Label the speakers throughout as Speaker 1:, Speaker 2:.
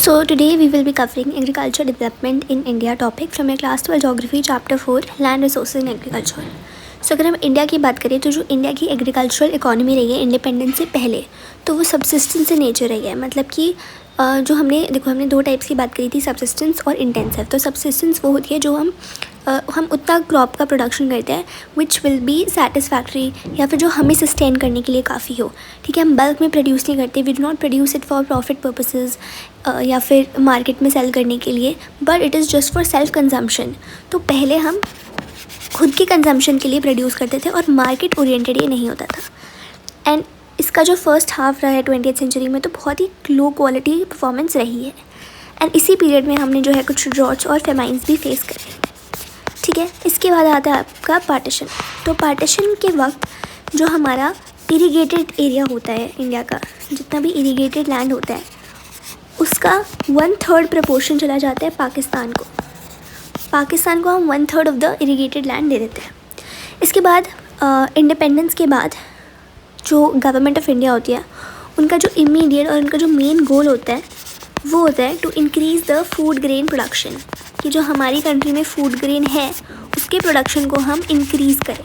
Speaker 1: So today we will be covering agriculture development in India topic from your class 12 geography chapter 4 land resources in agriculture. So अगर हम India की बात करें तो जो India की एग्रीकल्चरल इकोनॉमी रही है इंडिपेंडेंस से पहले, तो वो सबसिस्टेंस in नेचर रही है. मतलब कि जो हमने दो टाइप्स की बात करी थी, सबसिस्टेंस और इंटेंसिव. तो सबसिस्टेंस वो होती है जो हम उतना क्रॉप का प्रोडक्शन करते हैं विच विल बी सेटिस्फैक्ट्री, या फिर जो हमें सस्टेन करने के लिए काफ़ी हो. ठीक है, हम बल्क में प्रोड्यूस नहीं करते, we do not produce it for profit purposes या फिर मार्केट में सेल करने के लिए, but it is just for self consumption. तो पहले हम खुद के कंजम्पशन के लिए प्रोड्यूस करते थे और मार्केट ओरिएंटेड ये नहीं होता था. एंड इसका जो फर्स्ट हाफ रहा है 20th सेंचुरी में, तो बहुत ही लो क्वालिटी परफॉर्मेंस रही है. एंड इसी पीरियड में हमने जो है कुछ ड्रॉट्स और फेमाइंस भी फेस करे. ठीक है, इसके बाद आता है आपका पार्टीशन. तो पार्टीशन के वक्त जो हमारा इरीगेटेड एरिया होता है इंडिया का, जितना भी इरीगेटेड लैंड होता है उसका 1/3 प्रपोर्शन चला जाता है पाकिस्तान को. पाकिस्तान को हम 1/3 ऑफ द इरीगेटेड लैंड दे देते हैं. इसके बाद इंडिपेंडेंस के बाद जो गवर्नमेंट ऑफ इंडिया होती है, उनका जो इमीडिएट और उनका जो मेन गोल होता है वो होता है to increase the food grain production. कि जो हमारी कंट्री में फूड ग्रेन है उसके प्रोडक्शन को हम इंक्रीज़ करें.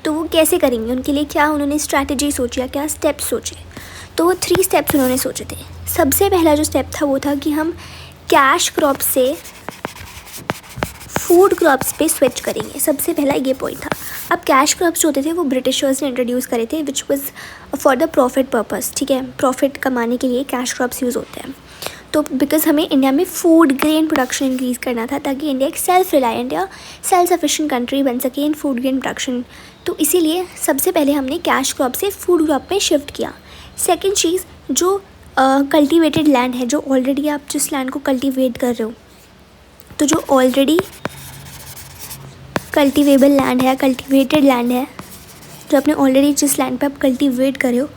Speaker 1: तो वो कैसे करेंगे, उनके लिए क्या उन्होंने स्ट्रैटेजी सोची या क्या स्टेप्स सोचे. तो वो 3 स्टेप्स उन्होंने सोचे थे. सबसे पहला जो स्टेप था वो था कि हम कैश क्रॉप से फूड क्रॉप्स पे स्विच करेंगे. सबसे पहला ये पॉइंट था. अब कैश क्रॉप्स जो होते थे वो ब्रिटिशर्स ने इंट्रोड्यूस करे थे which was for the profit purpose. ठीक है, प्रॉफिट कमाने के लिए कैश क्रॉप्स यूज़ होते हैं. तो बिकॉज हमें इंडिया में फूड ग्रेन प्रोडक्शन इंक्रीज़ करना था ताकि इंडिया एक सेल्फ रिलायंट या सेल्फ सफिशिएंट कंट्री बन सके इन फूड ग्रेन प्रोडक्शन. तो इसीलिए सबसे पहले हमने कैश क्रॉप से फूड क्रॉप में शिफ्ट किया. सेकेंड चीज़, जो कल्टिवेटेड लैंड है, जो ऑलरेडी आप जिस लैंड को कल्टिवेट कर रहे हो, तो जो ऑलरेडी कल्टिवेबल लैंड है, कल्टिवेटेड लैंड है, जो आपने ऑलरेडी जिस लैंड पे आप कल्टिवेट कर रहे हो,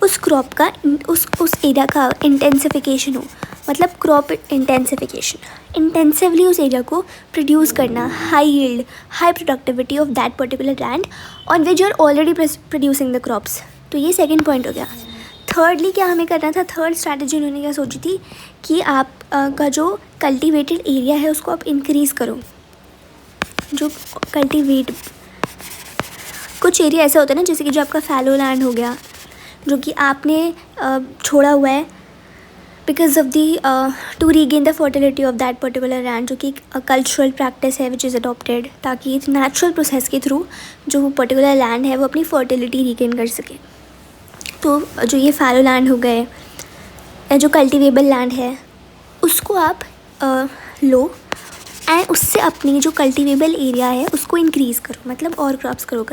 Speaker 1: उस क्रॉप का उस एरिया का इंटेंसिफिकेशन हो. मतलब क्रॉप इंटेंसिफिकेशन, इंटेंसिवली उस एरिया को प्रोड्यूस करना, high yield, high productivity of that particular land on which you are already producing the crops. तो ये सेकेंड पॉइंट हो गया. थर्डली क्या हमें करना था, थर्ड स्ट्रैटेजी उन्होंने क्या सोची थी कि आप का जो कल्टिवेटेड एरिया है उसको आप इंक्रीज़ करो. जो कल्टिवेट कुछ एरिया ऐसा होता है ना, जैसे कि जो आपका फैलो लैंड हो गया, जो कि आपने छोड़ा हुआ है because of the to regain the fertility of that particular land, जो कि कल्चरल प्रैक्टिस है विच इज़ अडॉप्टेड, ताकि नेचुरल प्रोसेस के थ्रू जो वो पर्टिकुलर लैंड है वो अपनी फर्टिलिटी रीगेन कर सके. तो जो ये फैलो लैंड हो गए या जो कल्टिवेबल लैंड है उसको आप लो एंड उससे अपनी जो कल्टिवेबल एरिया है उसको इंक्रीज़ करो, मतलब और क्रॉप्स करो.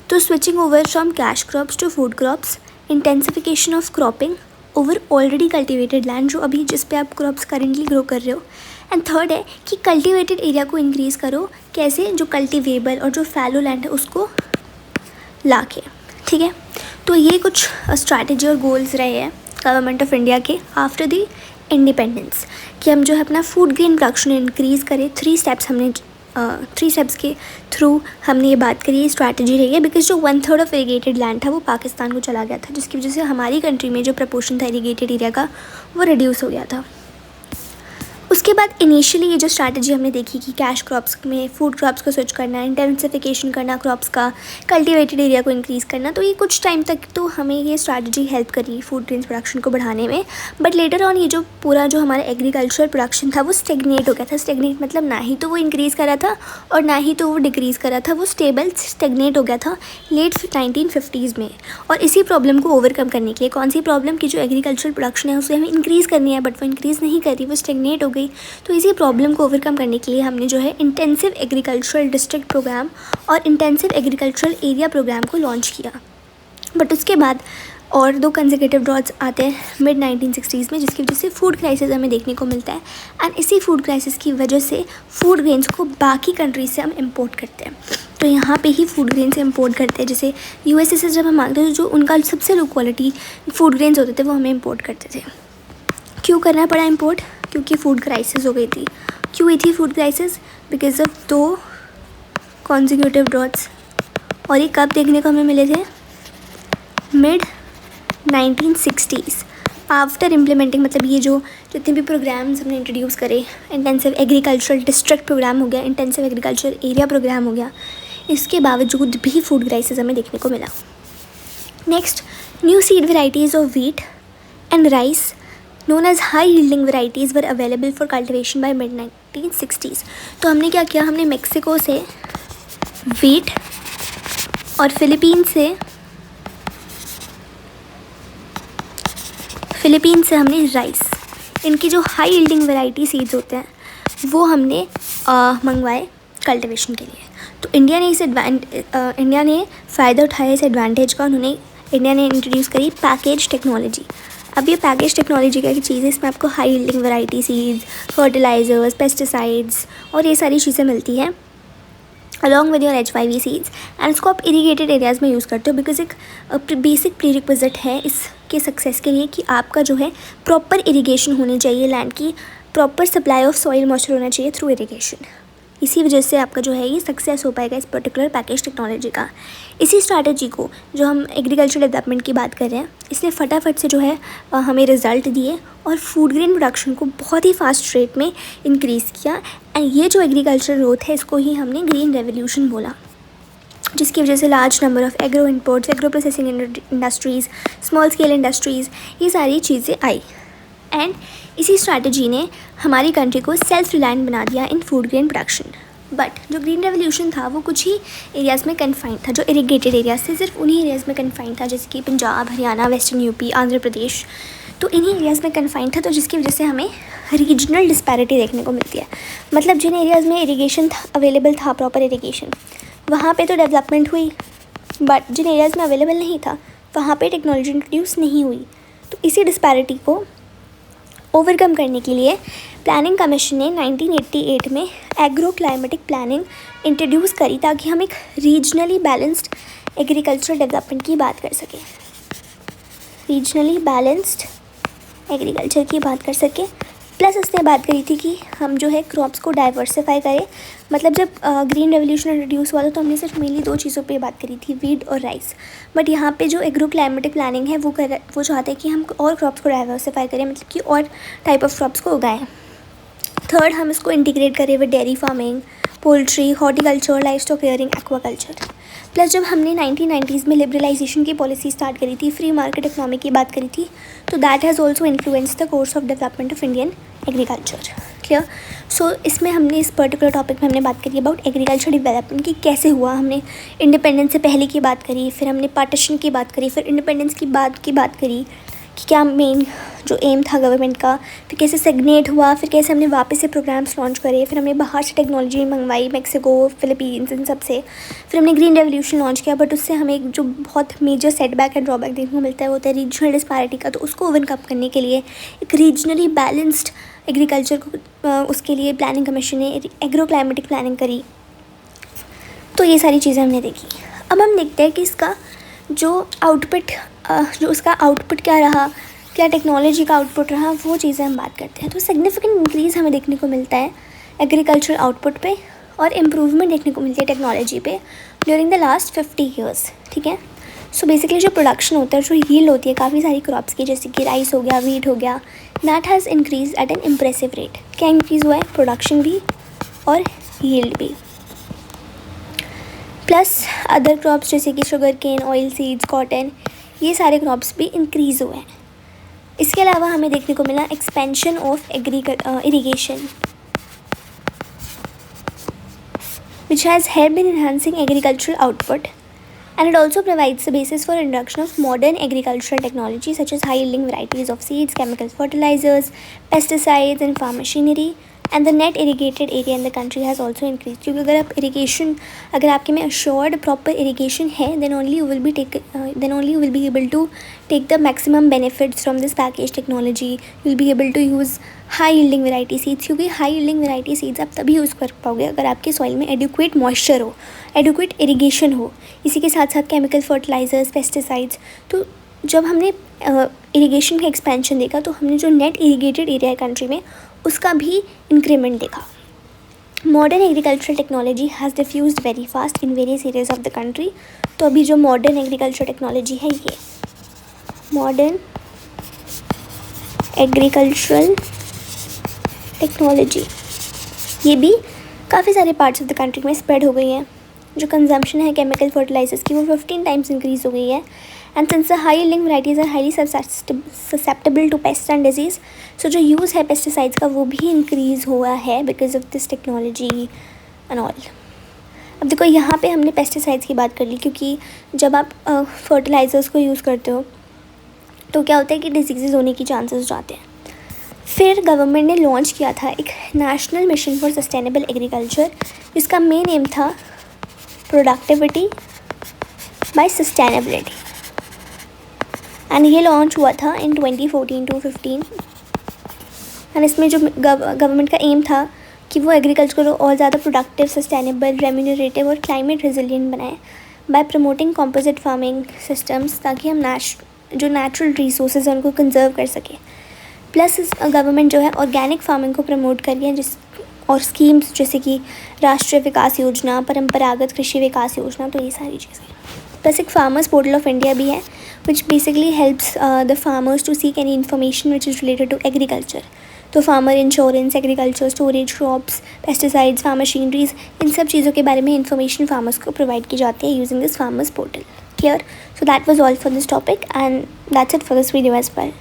Speaker 1: तो switching over from cash crops to food crops, intensification of cropping over already cultivated land, जो अभी जिस पे आप क्रॉप्स करेंटली ग्रो कर रहे हो. एंड थर्ड है कि कल्टिवेटेड एरिया को इंक्रीज़ करो. कैसे, जो कल्टिवेबल और जो फैलो लैंड है उसको ला के. ठीक है, तो ये कुछ स्ट्रैटेजी और गोल्स रहे हैं गवर्नमेंट ऑफ इंडिया के आफ्टर द इंडिपेंडेंस, कि हम जो है अपना फूड ग्रेन प्रोडक्शन इंक्रीज़ करें. 3 स्टेप्स के थ्रू हमने ये बात करी, ये स्ट्रैटेजी रही है. बिकॉज जो 1/3 ऑफ इरीगेटेड लैंड था वो पाकिस्तान को चला गया था, जिसकी वजह से हमारी कंट्री में जो प्रपोर्शन था इरीगेटेड एरिया का वो रिड्यूस हो गया था. उसके बाद इनिशियली ये जो स्ट्रैटेजी हमने देखी कि कैश क्रॉप्स में फूड क्रॉप्स को स्विच करना, इंटेंसिफिकेशन करना क्रॉप्स का, कल्टिवेटेड एरिया को इंक्रीज़ करना, तो ये कुछ टाइम तक तो हमें ये स्ट्रैटेजी हेल्प करी फूड ग्रेन प्रोडक्शन को बढ़ाने में. बट लेटर ऑन ये जो पूरा जो हमारा एग्रीकल्चरल प्रोडक्शन था वो स्टेगनेट हो गया था. स्टेगनेट मतलब ना ही तो वो इंक्रीज़ कर रहा था और ना ही तो वो डिक्रीज़ कर रहा था, वो स्टेबल स्टेगनेट हो गया था लेट 1950s में. और इसी प्रॉब्लम को ओवरकम करने के लिए, कौन सी प्रॉब्लम की जो एग्रीकल्चरल प्रोडक्शन है उसे हमें इंक्रीज़ करनी है बट वो इंक्रीज़ नहीं कर रही, वो स्टेगनेट हो गई. तो इसी प्रॉब्लम को ओवरकम करने के लिए हमने जो है इंटेंसिव एग्रीकल्चरल डिस्ट्रिक्ट प्रोग्राम और इंटेंसिव एग्रीकल्चरल एरिया प्रोग्राम को लॉन्च किया. बट उसके बाद और 2 कंसेक्यूटिव ड्रॉट्स आते हैं मिड 1960s में, जिसकी वजह से फूड क्राइसिस हमें देखने को मिलता है. एंड इसी फूड क्राइसिस की वजह से फूड ग्रेन्स को बाकी कंट्रीज से हम इम्पोर्ट करते हैं. तो यहाँ पे ही फूड ग्रेन से इम्पोर्ट करते हैं. जैसे USA से जब हम मांगते थे, जो उनका सबसे लो क्वालिटी फूड ग्रेन्स होते थे वो हमें इम्पोर्ट करते थे. क्यों करना पड़ा इम्पोर्ट, क्योंकि फूड क्राइसिस हो गई थी. क्यों हुई थी food crisis, because of 2 consecutive droughts. और ये कब देखने को हमें मिले थे, मिड 1960s. आफ्टर इम्प्लीमेंटिंग, मतलब ये जो जितने भी प्रोग्राम्स हमने इंट्रोड्यूस करे, इंटेंसिव एग्रीकल्चरल डिस्ट्रिक्ट प्रोग्राम हो गया, इंटेंसिव एग्रीकल्चर एरिया प्रोग्राम हो गया, इसके बावजूद भी फूड क्राइसिस हमें देखने को मिला. Next, new seed varieties of wheat and rice known as high yielding varieties were available for cultivation by mid 1960s. तो हमने क्या किया, हमने मेक्सिको से व्हीट और फिलीपीन से हमने राइस, इनकी जो हाई यील्डिंग वेराइटी सीड्स होते हैं वो हमने मंगवाए कल्टिवेशन के लिए. तो इंडिया ने फ़ायदा उठाया इस एडवांटेज का. इंडिया ने इंट्रोड्यूस करी पैकेज टेक्नोलॉजी. अब ये पैकेज टेक्नोलॉजी क्या चीज़ है, इसमें आपको high yielding variety seeds, fertilisers, pesticides और ये सारी चीज़ें मिलती हैं along with your HYV seeds. And इसको आप इरीगेटेड एरियाज़ में यूज़ करते हो बिकॉज एक बेसिक प्रीरिक्विजिट है इसके सक्सेस के लिए कि आपका जो है प्रॉपर इरीगेशन होनी चाहिए, लैंड की proper supply of soil moisture होना चाहिए थ्रू इरीगेशन. इसी वजह से आपका जो है ये सक्सेस हो पाएगा इस पर्टिकुलर पैकेज टेक्नोलॉजी का. इसी स्ट्रैटेजी को जो हम एग्रीकल्चर डेवलपमेंट की बात कर रहे हैं, इसने फटाफट से जो है हमें रिज़ल्ट दिए और फूड ग्रेन प्रोडक्शन को बहुत ही फास्ट रेट में इंक्रीज़ किया. एंड ये जो एग्रीकल्चर ग्रोथ है इसको ही हमने ग्रीन रेवोल्यूशन बोला, जिसकी वजह से large number of agro imports, agro processing industries, small scale industries, ये सारी चीज़ें आई. एंड इसी स्ट्रैटेजी ने हमारी कंट्री को सेल्फ रिलायंट बना दिया इन फूड ग्रेन प्रोडक्शन. बट जो ग्रीन रेवोल्यूशन था वो कुछ ही एरियाज़ में कन्फाइंड था, जो इरीगेटेड एरियाज थे सिर्फ उन्हीं एरियाज़ में कन्फाइंड था, जैसे कि पंजाब, हरियाणा, वेस्टर्न यूपी, आंध्र प्रदेश. तो इन्हीं एरियाज़ में कन्फाइंड था, तो जिसकी वजह से हमें रीजनल डिस्पैरिटी देखने को मिलती है. मतलब जिन एरियाज़ में इरीगेशन अवेलेबल था, प्रॉपर इरीगेशन, वहाँ पे तो डेवलपमेंट हुई, बट जिन एरियाज़ में अवेलेबल नहीं था वहाँ पे टेक्नोलॉजी इंट्रोड्यूस नहीं हुई. तो इसी डिस्पैरिटी को ओवरकम करने के लिए प्लानिंग कमीशन ने 1988 में एग्रो क्लाइमेटिक प्लानिंग इंट्रोड्यूस करी, ताकि हम एक रीजनली बैलेंस्ड एग्रीकल्चरल डेवलपमेंट की बात कर सकें, रीजनली बैलेंस्ड एग्रीकल्चर की बात कर सकें. प्लस उसने बात करी थी कि हम जो है क्रॉप्स को डाइवर्सिफाई करें. मतलब जब ग्रीन रेवोल्यूशन इंट्रोड्यूस हुआ था तो हमने सिर्फ मेनली 2 चीज़ों पे बात करी थी, वीट और राइस. बट यहाँ पे जो एग्रो क्लाइमेटिक प्लानिंग है वो चाहते हैं कि हम और क्रॉप्स को डाइवर्सिफाई करें, मतलब कि और टाइप ऑफ क्रॉप्स को उगाएं. थर्ड, हम इसको इंटीग्रेट करें with dairy farming, poultry, horticulture, life stock rearing, aquaculture. Plus जब हमने 1990s में लिबरलाइजेशन की पॉलिसी स्टार्ट करी थी, फ्री मार्केट इकोनॉमी की बात करी थी, तो that has also influenced the course of development of Indian agriculture. Clear. So इसमें हमने इस पर्टिकुलर टॉपिक में हमने बात करी अबाउट एग्रीकल्चर डेवलपमेंट की कैसे हुआ. हमने इंडिपेंडेंस से पहले की बात करी, फिर हमने पार्टीशन की बात करी, फिर इंडिपेंडेंस की बात करी कि क्या मेन जो एम था गवर्नमेंट का, फिर कैसे सेग्नेट हुआ, फिर कैसे हमने वापस से प्रोग्राम्स लॉन्च करे, फिर हमने बाहर से टेक्नोलॉजी मंगवाई, मेक्सिको, फिलीपींस, इन सब से. फिर हमने ग्रीन रेवोल्यूशन लॉन्च किया, बट उससे हमें एक जो बहुत मेजर सेटबैक एंड ड्रॉबैक देखने को मिलता है वो होता है रीजनल डिस्पैरिटी का. तो उसको ओवरकम करने के लिए एक रीजनली बैलेंस्ड एग्रीकल्चर को उसके लिए प्लानिंग कमीशन ने एग्रो क्लाइमेटिक प्लानिंग करी. तो ये सारी चीज़ें हमने देखी. अब हम देखते हैं कि इसका जो उसका आउटपुट क्या रहा, क्या टेक्नोलॉजी का आउटपुट रहा, वो चीज़ें हम बात करते हैं. तो सिग्निफिकेंट इंक्रीज़ हमें देखने को मिलता है एग्रीकल्चरल आउटपुट पे और इम्प्रूवमेंट देखने को मिलती है टेक्नोलॉजी पे ड्यूरिंग द लास्ट 50 ईयर्स. ठीक है. सो बेसिकली जो प्रोडक्शन होता है, जो यील्ड होती है काफ़ी सारी क्रॉप्स की, जैसे कि राइस हो गया, वीट हो गया, that has increase at N impressive rate. क्या इंक्रीज़ हुआ है? प्रोडक्शन भी और यील्ड भी. प्लस अदर क्रॉप्स जैसे कि sugar cane, oil seeds, cotton, ये सारे क्रॉप्स भी इंक्रीज़ हुए हैं. इसके अलावा हमें देखने को मिला expansion of irrigation which has helped in enhancing agricultural output, and it also provides the basis for introduction of modern agricultural technology such as high yielding varieties of seeds, chemical fertilizers, pesticides and farm machinery, and the net irrigated area in the country has also increased. क्योंकि अगर आपके में assured proper irrigation है, then only you will be able to take the maximum benefits from this package technology. You will be able to use high yielding variety seeds, क्योंकि high yielding variety seeds आप तभी use कर पाओगे अगर आपके soil में adequate moisture हो, adequate irrigation हो, इसी के साथ साथ chemical fertilizers, pesticides. तो जब हमने इरीगेशन का एक्सपेंशन देखा तो हमने जो नेट इरीगेटेड एरिया है कंट्री में उसका भी इंक्रीमेंट देखा. Modern agricultural technology has diffused very fast in various areas of the country. तो अभी जो मॉडर्न एग्रीकल्चर टेक्नोलॉजी है, ये मॉडर्न एग्रीकल्चरल टेक्नोलॉजी, ये भी काफ़ी सारे पार्ट्स ऑफ द कंट्री में स्प्रेड हो गई है। जो कंजम्पशन है केमिकल फर्टिलाइजर्स की वो 15 टाइम्स इंक्रीज हो गई है। And since the high yielding varieties are highly susceptible to pest and disease, so जो यूज़ है पेस्टिसाइड्स का वो भी इंक्रीज़ हुआ है because of this technology and all. अब देखो यहाँ पे हमने पेस्टिसाइड्स की बात कर ली, क्योंकि जब आप फर्टिलाइज़र्स को यूज़ करते हो तो क्या होता है कि डिजीज़ होने की चांसेस हो जाते हैं। फिर गवर्नमेंट ने लॉन्च किया था एक national mission for sustainable agriculture, जिसका मेन एम था प्रोडक्टिविटी बाय सस्टेनेबिलिटी, एंड ये लॉन्च हुआ था इन 2014 to 15। एंड इसमें जो गवर्नमेंट का एम था कि वो एग्रीकल्चर को और ज़्यादा प्रोडक्टिव, सस्टेनेबल, रेम्यूनरेटिव और क्लाइमेट रेजिलिएंट बनाए bye promoting composite farming systems, ताकि हम जो नेचुरल रिसोर्सेज हैं उनको कंजर्व कर सकें। प्लस गवर्नमेंट जो है ऑर्गेनिक फार्मिंग को प्रमोट कर रही है, और स्कीम्स जैसे कि राष्ट्रीय विकास योजना, परंपरागत कृषि विकास योजना, तो ये सारी चीज़ें। प्लस एक फार्मर्स पोर्टल ऑफ इंडिया भी है which basically helps the farmers to seek any information which is related to agriculture. तो farmer insurance, agriculture storage, crops, pesticides, farm machineries, इन सब चीज़ों के बारे में इन्फॉर्मेशन फार्मर्स को प्रोवाइड की जाती है using this farmers portal. Clear? So that was all for this topic, and that's it for this video as well.